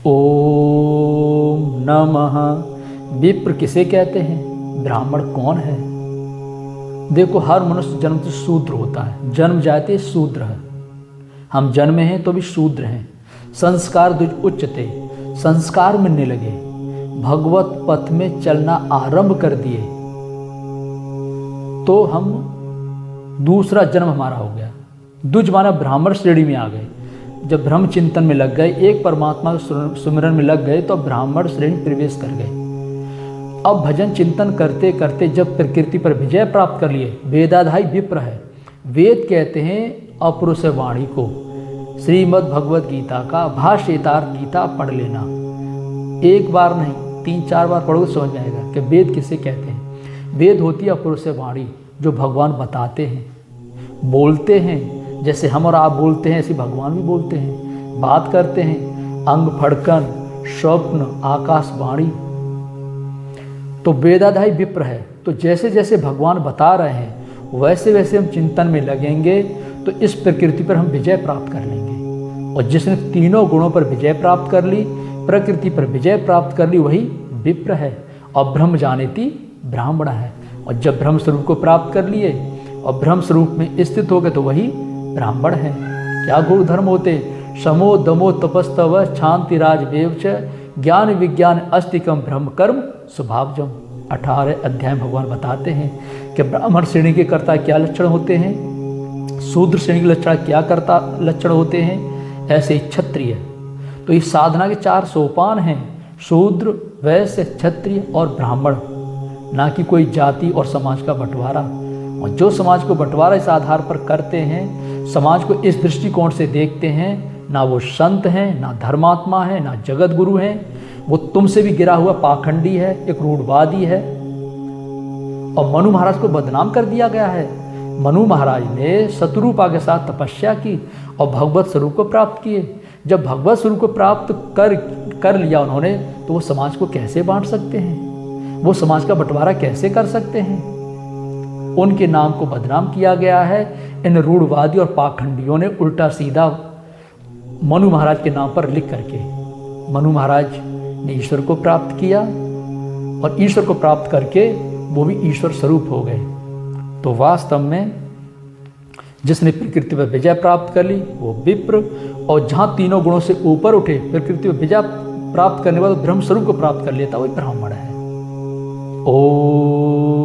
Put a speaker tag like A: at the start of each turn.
A: ओम नमः। विप्र किसे कहते हैं? ब्राह्मण कौन है? देखो, हर मनुष्य जन्म से शूद्र होता है, जन्म जाते शूद्र है। हम जन्मे हैं तो भी शूद्र हैं। संस्कार द्विज उच्चते, संस्कार मिलने लगे, भगवत पथ में चलना आरंभ कर दिए तो हम दूसरा जन्म हमारा हो गया। द्विज माना ब्राह्मण श्रेणी में आ गए। जब ब्रह्म चिंतन में लग गए, एक परमात्मा के सुमिरन में लग गए तो ब्राह्मण श्रेणी प्रवेश कर गए। अब भजन चिंतन करते करते जब प्रकृति पर विजय प्राप्त कर लिए, वेदाधाई विप्र है। वेद कहते हैं अपरुष वाणी को। श्रीमद् भगवत गीता का भाष्यकार गीता पढ़ लेना, एक बार नहीं 3-4 बार पढ़ोगे समझ में आएगा कि वेद किसे कहते हैं। वेद होती है अपरुष वाणी, जो भगवान बताते हैं, बोलते हैं। जैसे हम और आप बोलते हैं ऐसे भगवान भी बोलते हैं, बात करते हैं। अंग फड़कन, स्वप्न, आकाशवाणी। तो वेदाधाई विप्र है। तो जैसे जैसे भगवान बता रहे हैं वैसे वैसे हम चिंतन में लगेंगे तो इस प्रकृति पर हम विजय प्राप्त कर लेंगे। और जिसने तीनों गुणों पर विजय प्राप्त कर ली, प्रकृति पर विजय प्राप्त कर ली, वही विप्र है। और ब्रह्म जानेति ब्राह्मण है। और जब ब्रह्म स्वरूप को प्राप्त कर लिए और ब्रह्म स्वरूप में स्थित हो गए तो वही ब्राह्मण है। क्या गुरु धर्म होते? समो दमो तपस्तव शांति राज वेवच ज्ञान विज्ञान अस्तिकम ब्रह्म कर्म स्वभावजम। 18 अध्याय भगवान बताते हैं कि ब्राह्मण श्रेणी के कर्ता क्या लक्षण होते हैं, शूद्र श्रेणी के लक्षण क्या कर्ता लक्षण होते हैं, ऐसे ही क्षत्रिय। तो इस साधना के 4 सोपान हैं, शूद्र, वैश्य, क्षत्रिय और ब्राह्मण। ना कि कोई जाति और समाज का बंटवारा। और जो समाज को बंटवारा इस आधार पर करते हैं, समाज को इस दृष्टिकोण से देखते हैं, ना वो संत हैं, ना धर्मात्मा है, ना जगत गुरु हैं, वो तुमसे भी गिरा हुआ पाखंडी है, एक रूढ़वादी है। और मनु महाराज को बदनाम कर दिया गया है। मनु महाराज ने शत्रुपा के साथ तपस्या की और भगवत स्वरूप को प्राप्त किए। जब भगवत स्वरूप को प्राप्त कर लिया उन्होंने, तो वो समाज को कैसे बांट सकते हैं? वो समाज का बंटवारा कैसे कर सकते हैं? उनके नाम को बदनाम किया गया है। इन रूढ़वादी और पाखंडियों ने उल्टा सीधा मनु महाराज के नाम पर लिख करके। मनु महाराज ने ईश्वर को प्राप्त किया और ईश्वर को प्राप्त करके वो भी ईश्वर स्वरूप हो गए। तो वास्तव में जिसने प्रकृति पर विजय प्राप्त कर ली वो विप्र। और जहाँ तीनों गुणों से ऊपर उठे, प्रकृति पर विजय प्राप्त करने वाला ब्रह्म स्वरूप को प्राप्त कर लेता, वही ब्राह्मण है। ओम